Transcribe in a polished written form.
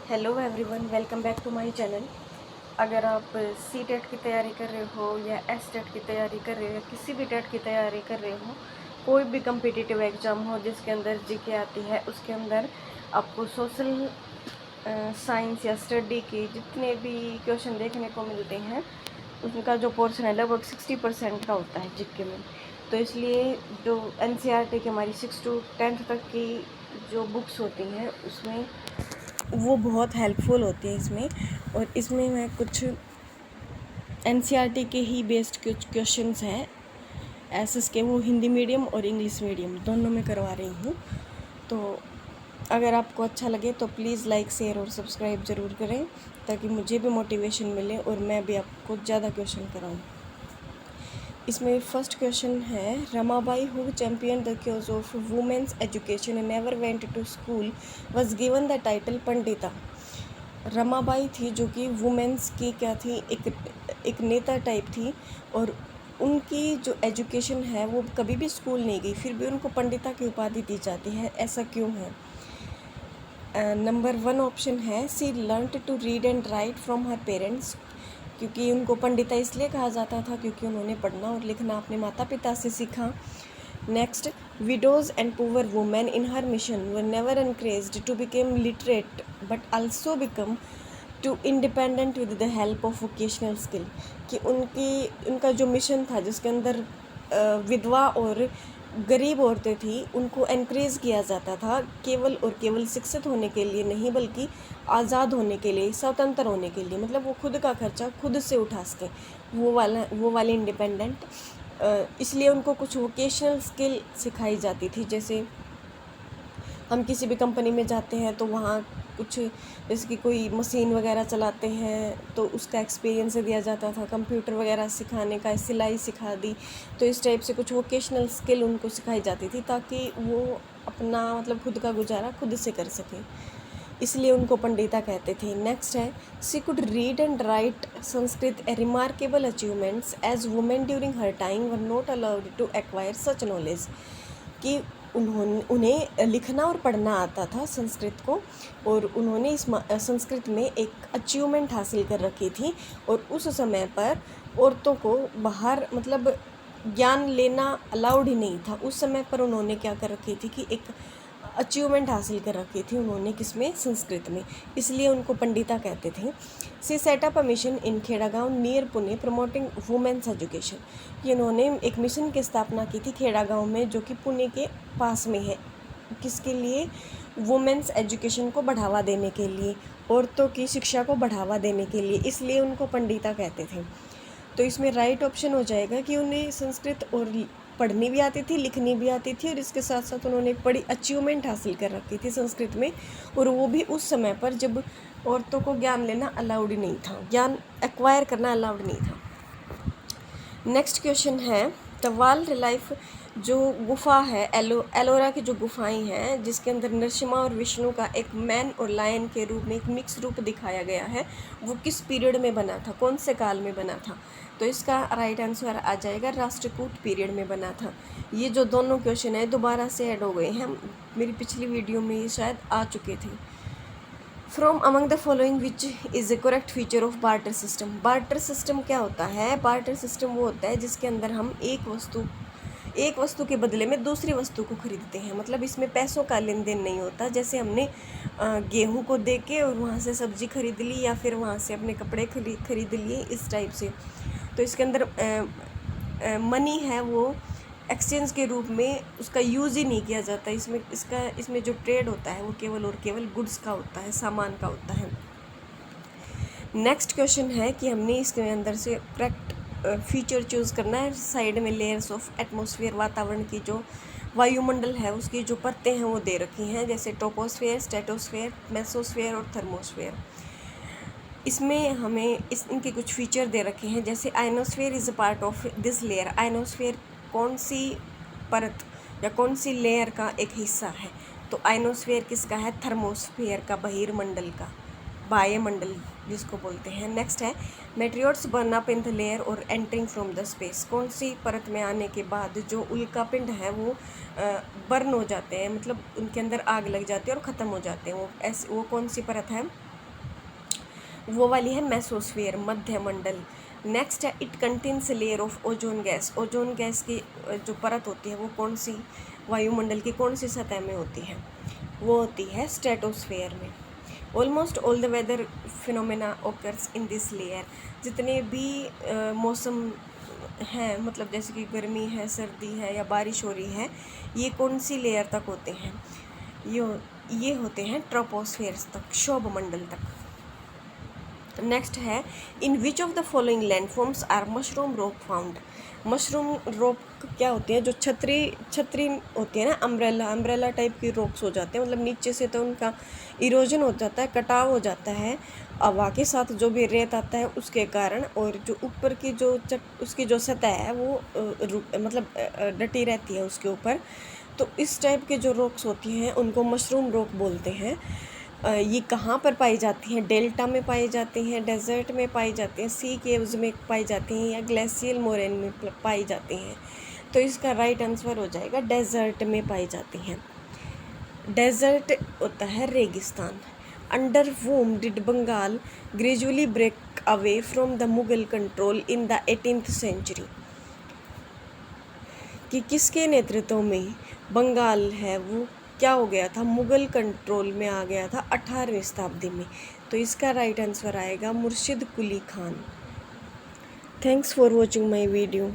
Hello everyone, welcome back to my channel. अगर आप C TET की तैयारी कर रहे हो या एस टेट की तैयारी कर रहे हो या किसी भी टेट की तैयारी कर रहे हो, कोई भी कम्पिटिटिव एग्ज़ाम हो जिसके अंदर जीके आती है, उसके अंदर आपको सोशल साइंस या स्टडी के जितने भी क्वेश्चन देखने को मिलते हैं उनका जो पोर्शन है लगभग 60% का होता है जीके में। तो इसलिए जो एनसीईआरटी की हमारी 6 to 10th तक की जो बुक्स होती हैं उसमें वो बहुत हेल्पफुल होती है इसमें। और इसमें मैं कुछ एनसीईआरटी के ही बेस्ड कुछ क्वेश्चंस हैं एसएस के, वो हिंदी मीडियम और इंग्लिश मीडियम दोनों में करवा रही हूँ। तो अगर आपको अच्छा लगे तो प्लीज़ लाइक, शेयर और सब्सक्राइब ज़रूर करें ताकि मुझे भी मोटिवेशन मिले और मैं भी आपको ज़्यादा क्वेश्चन कराऊँ। इसमें फर्स्ट क्वेश्चन है, Ramabai who champion the cause of women's education and never went to school was given the title Pandita. Ramabai थी जो कि वुमेन्स की क्या थी, एक नेता टाइप थी, और उनकी जो एजुकेशन है वो कभी भी स्कूल नहीं गई, फिर भी उनको पंडिता की उपाधि दी जाती है। ऐसा क्यों है? नंबर 1 ऑप्शन है, she learned to read and write from her parents, क्योंकि उनको पंडिता इसलिए कहा जाता था क्योंकि उन्होंने पढ़ना और लिखना अपने माता पिता से सीखा। Next, widows and poor women in her mission were never encouraged to become literate but also become to independent with the help of vocational skill, कि उनका जो मिशन था जिसके अंदर विधवा और गरीब औरतें थी उनको एनकरेज किया जाता था केवल और केवल शिक्षित होने के लिए नहीं, बल्कि आज़ाद होने के लिए, स्वतंत्र होने के लिए, मतलब वो खुद का खर्चा खुद से उठा सकें, वो वाली इंडिपेंडेंट। इसलिए उनको कुछ वोकेशनल स्किल सिखाई जाती थी। जैसे हम किसी भी कंपनी में जाते हैं तो वहाँ कुछ, जैसे कि कोई मशीन वगैरह चलाते हैं तो उसका एक्सपीरियंस दिया जाता था, कंप्यूटर वगैरह सिखाने का, सिलाई सिखा दी, तो इस टाइप से कुछ वोकेशनल स्किल उनको सिखाई जाती थी ताकि वो अपना मतलब खुद का गुजारा खुद से कर सकें, इसलिए उनको पंडिता कहते थे। नेक्स्ट है, she could read and write Sanskrit, a remarkable achievements as women during her time were not allowed to acquire such knowledge, कि उन्हें लिखना और पढ़ना आता था संस्कृत को, और उन्होंने इस संस्कृत में एक अचीवमेंट हासिल कर रखी थी, और उस समय पर औरतों को बाहर मतलब ज्ञान लेना अलाउड ही नहीं था। उस समय पर उन्होंने क्या कर रखी थी कि एक अचीवमेंट हासिल कर रखी थी उन्होंने, किसमें? संस्कृत में, इसलिए उनको पंडिता कहते थे। She set up a mission in Khedgaon near Pune promoting women's education, ये इन्होंने एक मिशन की स्थापना की थी खेड़ागांव में जो कि पुणे के पास में है। किसके लिए? वुमेन्स एजुकेशन को बढ़ावा देने के लिए, औरतों की शिक्षा को बढ़ावा देने के लिए, इसलिए उनको पंडिता कहते थे। तो इसमें राइट ऑप्शन हो जाएगा कि उन्हें संस्कृत और पढ़नी भी आती थी, लिखनी भी आती थी, और इसके साथ साथ उन्होंने बड़ी अचीवमेंट हासिल कर रखी थी संस्कृत में, और वो भी उस समय पर जब औरतों को ज्ञान लेना अलाउड नहीं था, ज्ञान एक्वायर करना अलाउड नहीं था। नेक्स्ट क्वेश्चन है, द वाइल्ड लाइफ, जो गुफा है एलोरा की जो गुफाएं हैं जिसके अंदर नरसिम्हा और विष्णु का एक मैन और लायन के रूप में एक मिक्स रूप दिखाया गया है, वो किस पीरियड में बना था, कौन से काल में बना था? तो इसका राइट आंसर आ जाएगा राष्ट्रकूट पीरियड में बना था। ये जो दोनों क्वेश्चन है दोबारा से ऐड हो गए हैं, मेरी पिछली वीडियो में ये शायद आ चुके थे। From among the following which is A correct feature of barter system. Barter system क्या होता है? बार्टर सिस्टम वो होता है जिसके अंदर हम एक वस्तु के बदले में दूसरी वस्तु को खरीदते हैं, मतलब इसमें पैसों का लेन देन नहीं होता। जैसे हमने गेहूं को दे के और वहाँ से सब्जी खरीद ली, या फिर वहाँ से अपने कपड़े खरीद लिए, इस टाइप से। तो इसके अंदर मनी है वो एक्सचेंज के रूप में उसका यूज़ ही नहीं किया जाता। इसमें जो ट्रेड होता है वो केवल और केवल गुड्स का होता है, सामान का होता है। नेक्स्ट क्वेश्चन है कि हमने इसके अंदर से करेक्ट फीचर चूज़ करना है। साइड में लेयर्स ऑफ एटमॉस्फेयर, वातावरण की जो वायुमंडल है उसकी जो परतें हैं वो दे रखी हैं, जैसे टोपोस्फेयर, स्ट्रेटोस्फेयर, मेसोस्फेयर और थर्मोस्फेयर। इसमें हमें इनके कुछ फीचर दे रखे हैं, जैसे ionosphere is a part of this layer. Ionosphere कौन सी परत या कौन सी लेयर का एक हिस्सा है? तो आयनोस्फेयर किसका है? थर्मोस्फेयर का, बहिर्मंडल का, वायुमंडल जिसको बोलते हैं। नेक्स्ट है, materials burn up in the layer और एंटरिंग फ्रॉम द स्पेस। कौन सी परत में आने के बाद जो उल्का पिंड है वो बर्न हो जाते हैं, मतलब उनके अंदर आग लग जाती है और ख़त्म हो जाते हैं। वो कौन सी परत है? वो वाली है मेसोस्फीयर, मध्य मंडल। नेक्स्ट है it contains layer of ozone gas. Ozone gas की जो परत होती है वो कौन सी वायुमंडल की कौन सी सतह में होती है, वो होती है स्ट्रेटोस्फेयर में। Almost all the weather phenomena occurs in this layer. जितने भी मौसम हैं, मतलब जैसे कि गर्मी है, सर्दी है या बारिश हो रही है, ये कौन सी लेयर तक होते हैं, ये होते हैं ट्रोपोस्फेयर तक, शोभ मंडल तक। नेक्स्ट है in which of the following landforms are mushroom rock found. Mushroom rock क्या होती है, जो छतरी होती है ना, अम्ब्रेला टाइप की रॉक्स हो जाते हैं, मतलब नीचे से तो उनका इरोजन हो जाता है, कटाव हो जाता है हवा के साथ, जो भी रेत आता है उसके कारण, और जो ऊपर की जो उसकी जो सतह है वो मतलब डटी रहती है उसके ऊपर। तो इस टाइप के जो रॉक्स होती हैं उनको मशरूम रॉक बोलते हैं। ये कहाँ पर पाई जाती हैं, डेल्टा में पाई जाती हैं, डेजर्ट में पाई जाती हैं, सी केव्स में पाई जाती हैं, या ग्लेशियल मोरेन में पाई जाती हैं। तो इसका राइट आंसर हो जाएगा डेजर्ट में पाई जाती हैं। डेजर्ट होता है रेगिस्तान। Under whom did Bengal gradually break away from the Mughal control in the 18th century. कि किसके नेतृत्व में बंगाल है वो क्या हो गया था, मुगल कंट्रोल में आ गया था 18वीं शताब्दी में। तो इसका राइट आंसर आएगा Murshid Quli Khan. Thanks for watching my video.